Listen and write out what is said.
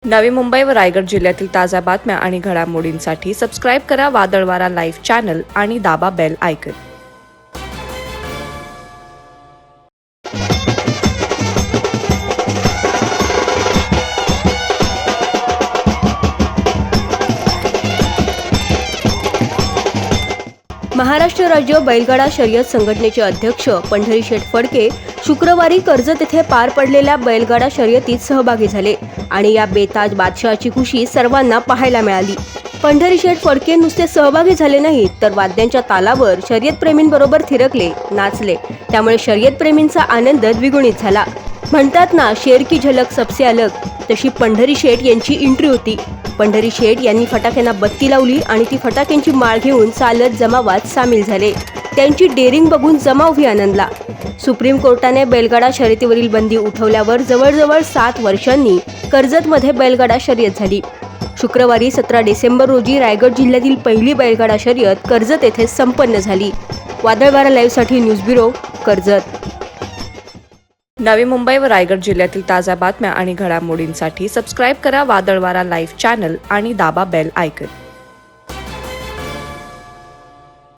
नवी मुंबई व रायगड जिल्ह्यातील ताज्या बातम्या आणि घडामोडींसाठी सबस्क्राईब करा वादळवारा लाईव्ह चॅनल आणि दाबा बेल आयकॉन. महाराष्ट्र राज्य बैलगाडा शर्यत संघटनेचे अध्यक्ष पंढरीशेठ फडके शुक्रवारी कर्जत येथे पार पडलेल्या बैलगाडा शर्यतीत सहभागी झाले आणि या बेताज बादशाहची खुशी सर्वांना पाहायला मिळाली. पंढरीशेठ फडके नुसते सहभागी झाले नाहीत तर वाद्यांच्या तालावर शर्यतप्रेमींबरोबर थिरकले, नाचले. त्यामुळे शर्यतप्रेमींचा आनंद द्विगुणित झाला. म्हणतात ना, शेर की झलक सबसे अलग, तशी पंढरीशेठ यांची एंट्री होती. पंढरीशेठ यांनी फटाक्यांना बत्ती लावली आणि ती फटाक्यांची माळ घेऊन चालत जमावात सामील झाले. त्यांची डेअरिंग बघून जमावही आनंदला. सुप्रीम कोर्टाने बैलगाडा शर्यतीवरील बंदी उठवल्यावर जवळजवळ 7 वर्षांनी कर्जतमध्ये बैलगाडा शर्यत झाली. शुक्रवारी 17 डिसेंबर रोजी रायगड जिल्ह्यातील पहिली बैलगाडा शर्यत कर्जत येथे संपन्न झाली. वादळवारा लाईव्हसाठी न्यूज ब्युरो, कर्जत. नवी मुंबई व रायगड जिल्ह्यातील ताज्या बातम्या आणि घडामोडींसाठी सबस्क्राईब करा वादळवारा लाईव्ह चॅनल आणि दाबा बेल आयकॉन.